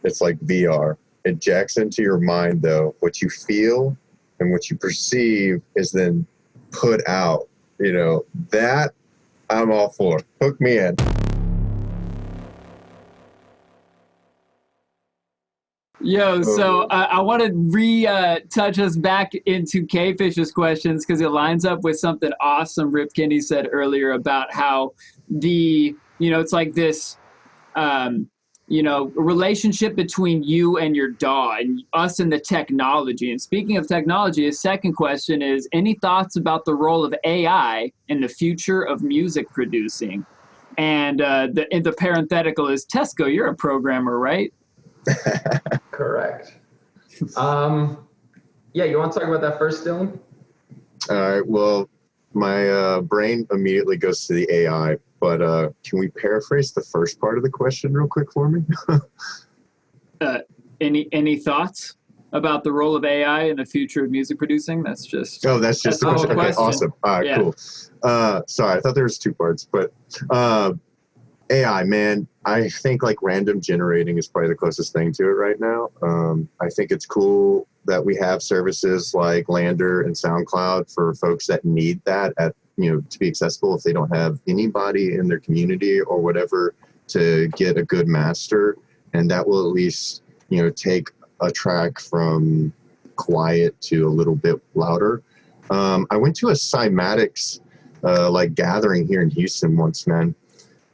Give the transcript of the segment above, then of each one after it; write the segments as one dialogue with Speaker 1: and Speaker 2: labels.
Speaker 1: It's like VR. It jacks into your mind, though. What you feel and what you perceive is then put out. You know, that I'm all for. Hook me in.
Speaker 2: Yo, so I want to touch us back into K-Fish's questions because it lines up with something awesome Rip Kinney said earlier about how it's like this, relationship between you and your DAW and us and the technology. And speaking of technology, his second question is, any thoughts about the role of AI in the future of music producing? And the parenthetical is, Tesko, you're a programmer, right?
Speaker 3: Correct. Yeah, you want to talk about that first, Dylan?
Speaker 1: All right. Well, my brain immediately goes to the AI, but can we paraphrase the first part of the question real quick for me?
Speaker 2: Any thoughts about the role of AI in the future of music producing? That's just
Speaker 1: the question. Okay, awesome. All right, cool. Sorry, I thought there was two parts, but AI, man, I think like random generating is probably the closest thing to it right now. I think it's cool that we have services like Landr and SoundCloud for folks that need that to be accessible if they don't have anybody in their community or whatever to get a good master. And that will at least, take a track from quiet to a little bit louder. I went to a cymatics gathering here in Houston once, man.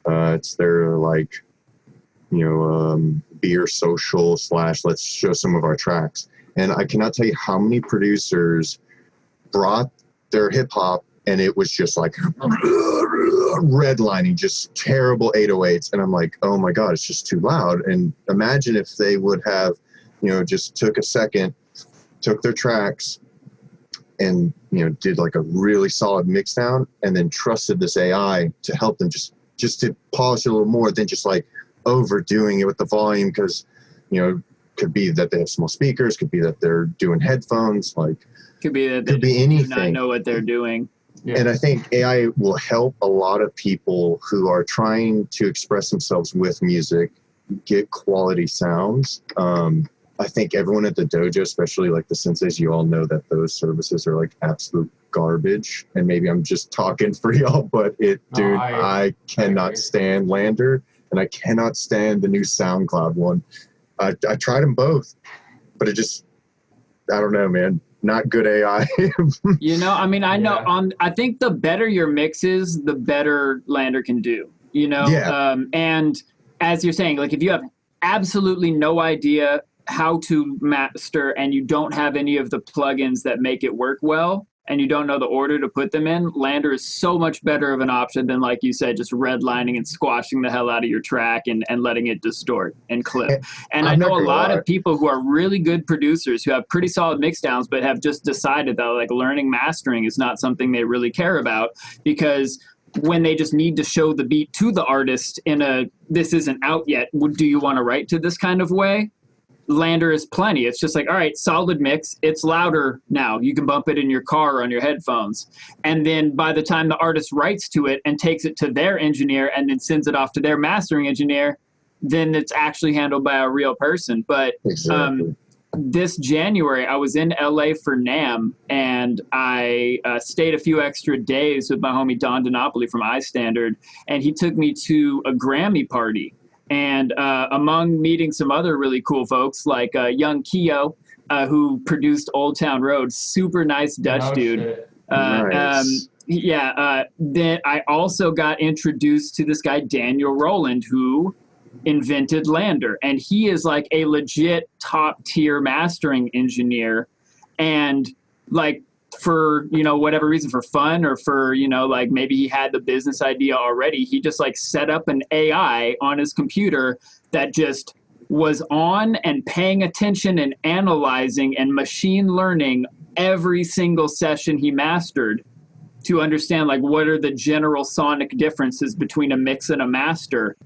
Speaker 1: It's their beer social / let's show some of our tracks. And I cannot tell you how many producers brought their hip hop and it was just like redlining, just terrible 808s. And I'm like, oh my God, it's just too loud. And imagine if they would have, just took a second, took their tracks and, did like a really solid mix down and then trusted this AI to help them just to polish it a little more than just like overdoing it with the volume because, could be that they have small speakers, could be that they're doing headphones,
Speaker 2: could be that they
Speaker 1: anything.
Speaker 2: Do not know what they're doing.
Speaker 1: Yeah. And I think AI will help a lot of people who are trying to express themselves with music get quality sounds. I think everyone at the dojo, especially like the senseis, you all know that those services are like absolute garbage. And maybe I'm just talking for y'all, but I cannot stand Landr and I cannot stand the new SoundCloud one. I tried them both, but I don't know, man. Not good AI.
Speaker 2: I think the better your mix is, the better Landr can do,
Speaker 1: Yeah.
Speaker 2: And as you're saying, like if you have absolutely no idea how to master and you don't have any of the plugins that make it work well and you don't know the order to put them in, Landr is so much better of an option than, like you said, just redlining and squashing the hell out of your track and letting it distort and clip. And I know a lot of people who are really good producers who have pretty solid mix downs but have just decided that like learning mastering is not something they really care about, because when they just need to show the beat to the artist in this isn't out yet, do you want to write to this kind of way? Landr is plenty. It's just like, all right, solid mix. It's louder now. You can bump it in your car or on your headphones. And then by the time the artist writes to it and takes it to their engineer and then sends it off to their mastering engineer, then it's actually handled by a real person. But
Speaker 1: exactly.
Speaker 2: This January, I was in LA for NAMM, and I stayed a few extra days with my homie Don DiNapoli from iStandard, and he took me to a Grammy party. And among meeting some other really cool folks like young Keo, who produced Old Town Road, super nice Dutch dude.
Speaker 1: Nice.
Speaker 2: Then I also got introduced to this guy, Daniel Rowland, who invented Landr. And he is like a legit top tier mastering engineer. And like, for whatever reason, for fun or for like maybe he had the business idea already, he just like set up an AI on his computer that just was on and paying attention and analyzing and machine learning every single session he mastered to understand like what are the general sonic differences between a mix and a master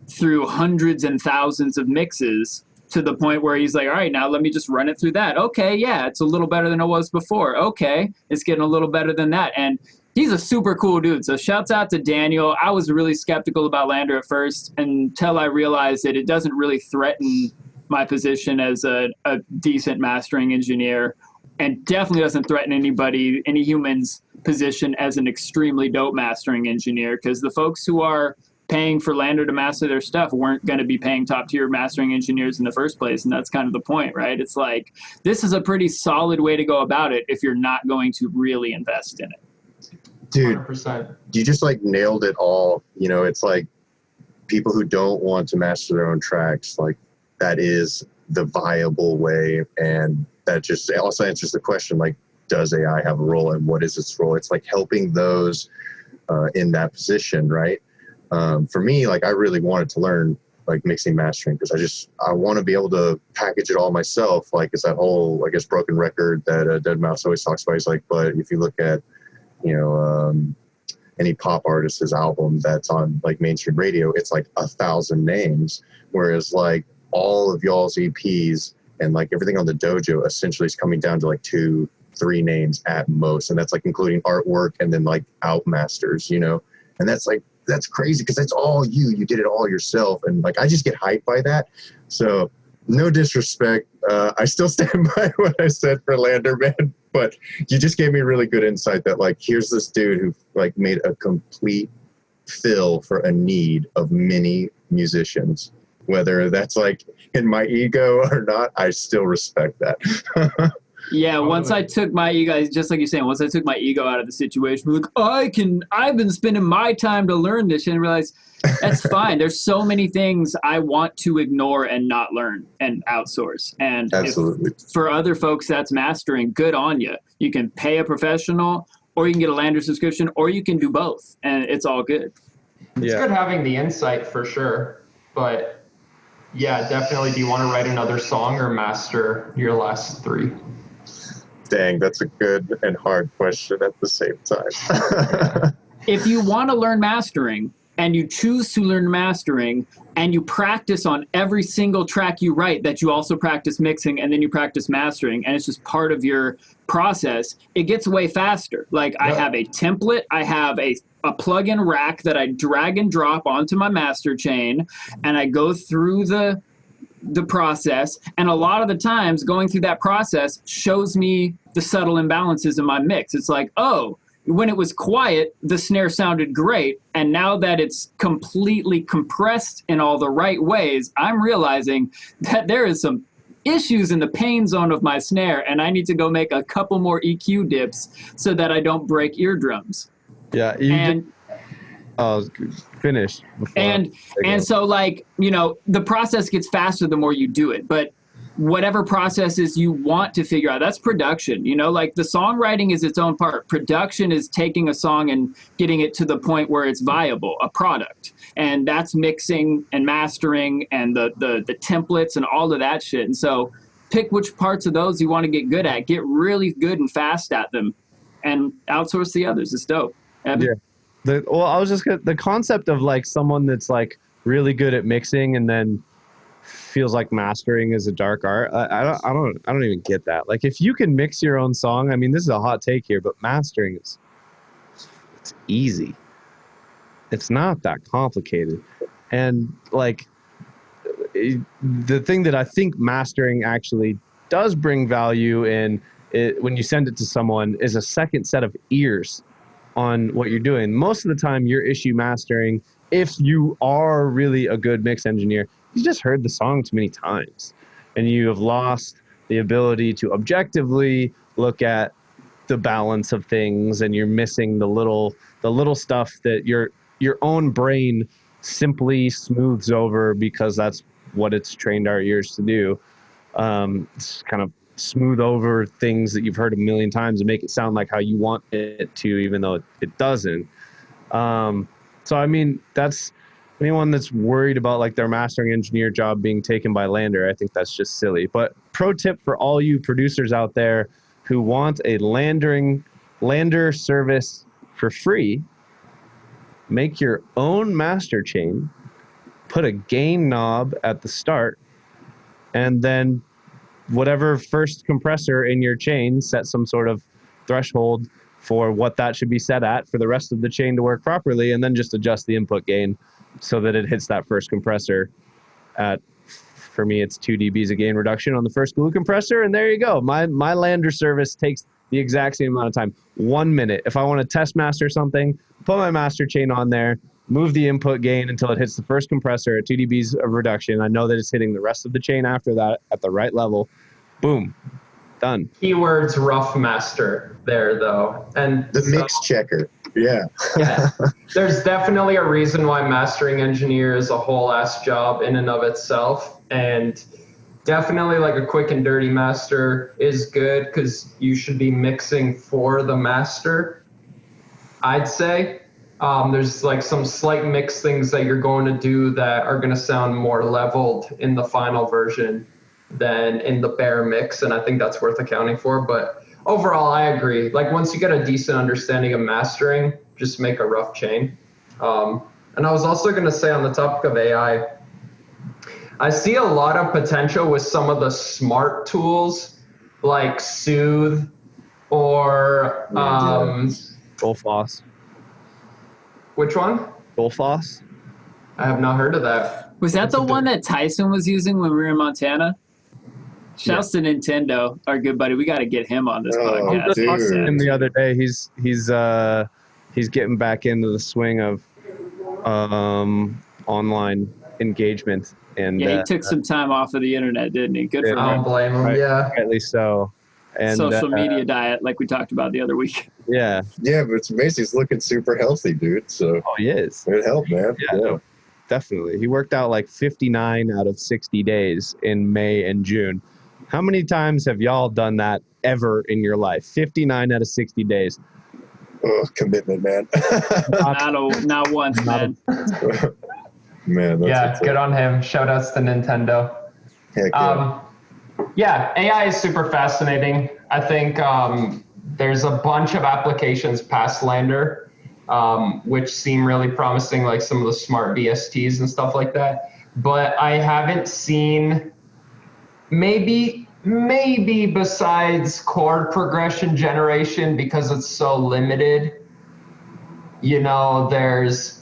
Speaker 2: through hundreds and thousands of mixes, to the point where he's like, all right, now let me just run it through that. Okay, yeah, it's a little better than it was before. Okay, it's getting a little better than that. And he's a super cool dude. So shouts out to Daniel. I was really skeptical about Landr at first until I realized that it doesn't really threaten my position as a decent mastering engineer, and definitely doesn't threaten any human's position as an extremely dope mastering engineer, because the folks who are paying for Landr to master their stuff weren't going to be paying top tier mastering engineers in the first place. And that's kind of the point, right? It's like, this is a pretty solid way to go about it if you're not going to really invest in it.
Speaker 1: Dude,
Speaker 3: 100%.
Speaker 1: you just like nailed it all. You know, it's like people who don't want to master their own tracks, like that is the viable way. And that just also answers the question, like, does AI have a role and what is its role? It's like helping those in that position, right? For me, like I really wanted to learn like mixing, mastering, because I want to be able to package it all myself. Like it's that whole, I guess, broken record that Dead Mouse always talks about. He's like, but if you look at, you know, any pop artist's album that's on like mainstream radio, it's like 1,000 names. Whereas like all of y'all's EPs and like everything on the dojo essentially is coming down to like 2-3 names at most. And that's like including artwork and then like outmasters, you know, and that's like, that's crazy because that's all you did it all yourself. And like, I just get hyped by that. So no disrespect. I still stand by what I said for Landr, man, but you just gave me really good insight that like, here's this dude who like made a complete fill for a need of many musicians, whether that's like in my ego or not. I still respect that.
Speaker 2: Yeah, once I took my ego, just like you're saying, once I took my ego out of the situation, like, I've been spending my time to learn this, and realize that's fine. There's so many things I want to ignore and not learn and outsource. And
Speaker 1: absolutely,
Speaker 2: for other folks that's mastering, good on you. You can pay a professional, or you can get a Landr subscription, or you can do both, and it's all good.
Speaker 3: It's good having the insight for sure, but yeah, definitely. Do you want to write another song or master your last 3?
Speaker 1: Dang, that's a good and hard question at the same time.
Speaker 2: If you want to learn mastering and you choose to learn mastering and you practice on every single track you write, that you also practice mixing and then you practice mastering, and it's just part of your process, it gets way faster. Like I have a template, I have a plugin rack that I drag and drop onto my master chain, and I go through the process, and a lot of the times going through that process shows me the subtle imbalances in my mix. It's like, oh, when it was quiet, the snare sounded great, and now that it's completely compressed in all the right ways, I'm realizing that there is some issues in the pain zone of my snare, and I need to go make a couple more EQ dips so that I don't break eardrums.
Speaker 4: Yeah, finished.
Speaker 2: And so, like, you know, the process gets faster the more you do it, but whatever processes you want to figure out, that's production. You know, like the songwriting is its own part. Production is taking a song and getting it to the point where it's viable, a product. And that's mixing and mastering and the templates and all of that shit. And so pick which parts of those you want to get good at, get really good and fast at them, and outsource the others. It's dope. Evan?
Speaker 4: Yeah. The concept of like someone that's like really good at mixing and then feels like mastering is a dark art. I don't even get that. Like if you can mix your own song, I mean, this is a hot take here, but mastering it's easy. It's not that complicated. And like the thing that I think mastering actually does bring value in it, when you send it to someone, is a second set of ears on what you're doing. Most of the time your issue mastering, if you are really a good mix engineer, you just heard the song too many times and you have lost the ability to objectively look at the balance of things, and you're missing the little stuff that your own brain simply smooths over because that's what it's trained our ears to do. It's kind of smooth over things that you've heard a million times and make it sound like how you want it to, even though it doesn't. So I mean, that's anyone that's worried about like their mastering engineer job being taken by Landr, I think that's just silly. But pro tip for all you producers out there who want a Landr service for free, make your own master chain, put a gain knob at the start, and then whatever first compressor in your chain, set some sort of threshold for what that should be set at for the rest of the chain to work properly, and then just adjust the input gain so that it hits that first compressor at for me, it's 2 dBs of gain reduction on the first glue compressor, and there you go. My Landr service takes the exact same amount of time, 1 minute. If I want to test master something, put my master chain on there, move the input gain until it hits the first compressor at 2 dBs of reduction. I know that it's hitting the rest of the chain after that at the right level. Boom, done.
Speaker 3: Keywords rough master there, though. And
Speaker 1: the mix checker. Yeah.
Speaker 3: Yeah. There's definitely a reason why mastering engineer is a whole ass job in and of itself. And definitely like a quick and dirty master is good because you should be mixing for the master, I'd say. There's like some slight mix things that you're going to do that are going to sound more leveled in the final version than in the bare mix. And I think that's worth accounting for. But overall, I agree. Like once you get a decent understanding of mastering, just make a rough chain. And I was also going to say on the topic of AI, I see a lot of potential with some of the smart tools like Soothe or
Speaker 4: Golfoss.
Speaker 3: Which one?
Speaker 4: Golfoss.
Speaker 3: I have not heard of that.
Speaker 2: Was that the one that Tyson was using when we were in Montana? Shouts to Nintendo, our good buddy. We got to get him on this podcast.
Speaker 4: I talked to him the other day. He's getting back into the swing of online engagement, and
Speaker 2: yeah, he took some time off of the internet, didn't he? Good for him.
Speaker 3: I don't blame him.
Speaker 4: Right,
Speaker 3: yeah,
Speaker 4: rightly so. And
Speaker 2: social media diet, like we talked about the other week.
Speaker 4: Yeah,
Speaker 1: but it's amazing. He's looking super healthy, dude. So
Speaker 4: he is.
Speaker 1: It helped, man.
Speaker 4: Yeah. No, definitely. He worked out like 59 out of 60 days in May and June. How many times have y'all done that ever in your life? 59 out of 60 days.
Speaker 1: Oh, commitment, man.
Speaker 2: not once, man.
Speaker 1: Man,
Speaker 3: that's good on him. Shout outs to Nintendo.
Speaker 1: Heck yeah.
Speaker 3: Yeah, AI is super fascinating. I think there's a bunch of applications past Landr, which seem really promising, like some of the smart VSTs and stuff like that. But I haven't seen, maybe besides chord progression generation, because it's so limited, you know, there's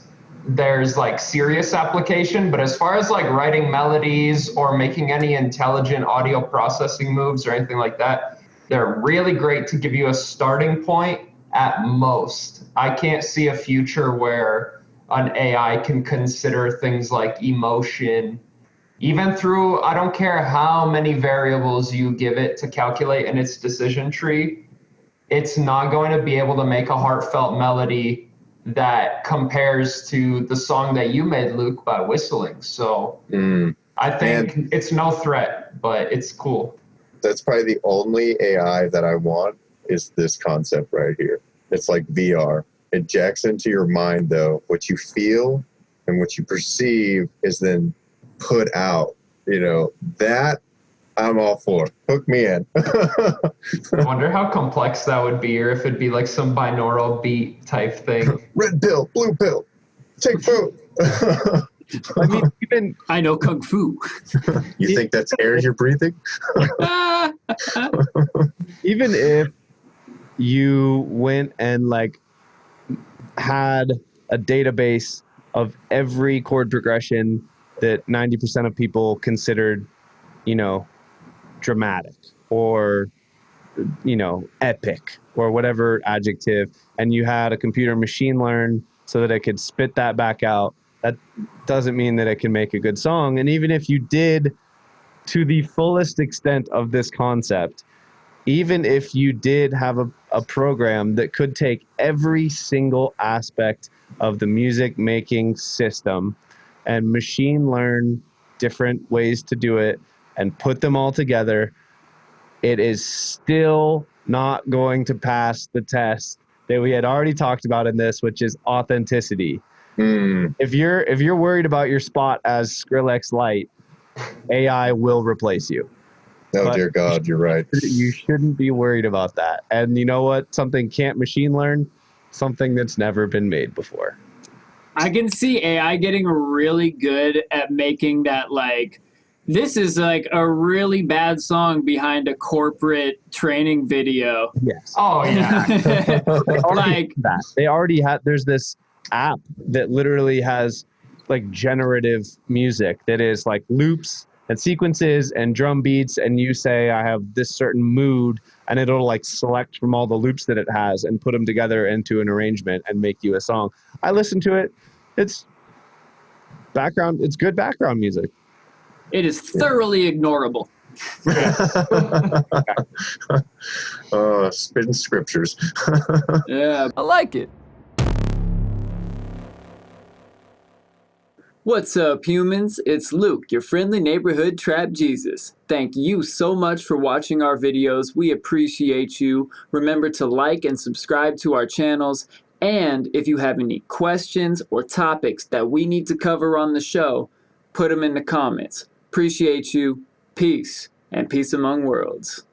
Speaker 3: like serious application, but as far as like writing melodies or making any intelligent audio processing moves or anything like that, they're really great to give you a starting point at most. I can't see a future where an AI can consider things like emotion, even through, I don't care how many variables you give it to calculate in its decision tree, it's not going to be able to make a heartfelt melody that compares to the song that you made, Luke, by whistling. So I think it's no threat, but it's cool.
Speaker 1: That's probably the only AI that I want is this concept right here. It's like VR. It jacks into your mind, though. What you feel and what you perceive is then put out. You know, that I'm all for. Hook me in.
Speaker 3: I wonder how complex that would be, or if it'd be like some binaural beat type thing.
Speaker 1: Red pill, blue pill, take food.
Speaker 4: I mean,
Speaker 2: I know Kung Fu.
Speaker 1: You think that's air you're breathing?
Speaker 4: Even if you went and like had a database of every chord progression that 90% of people considered, you know, dramatic or, you know, epic or whatever adjective, and you had a computer machine learn so that it could spit that back out, that doesn't mean that it can make a good song. And even if you did, to the fullest extent of this concept, even if you did have a program that could take every single aspect of the music making system and machine learn different ways to do it and put them all together, it is still not going to pass the test that we had already talked about in this, which is authenticity. If you're worried about your spot as Skrillex Light, AI will replace you.
Speaker 1: Oh, dear God, you're right.
Speaker 4: You shouldn't be worried about that. And you know what? Something can't machine learn, something that's never been made before.
Speaker 2: I can see AI getting really good at making that, like, this is like a really bad song behind a corporate training video.
Speaker 4: Yes.
Speaker 3: Oh, yeah.
Speaker 4: They already had, there's this app that literally has like generative music that is like loops and sequences and drum beats, and you say I have this certain mood, and it'll like select from all the loops that it has and put them together into an arrangement and make you a song. I listen to it. It's good background music.
Speaker 2: It is thoroughly ignorable.
Speaker 1: Spitting scriptures.
Speaker 2: Yeah, I like it. What's up, humans? It's Luke, your friendly neighborhood trap Jesus. Thank you so much for watching our videos. We appreciate you. Remember to like and subscribe to our channels. And if you have any questions or topics that we need to cover on the show, put them in the comments. Appreciate you. Peace and peace among worlds.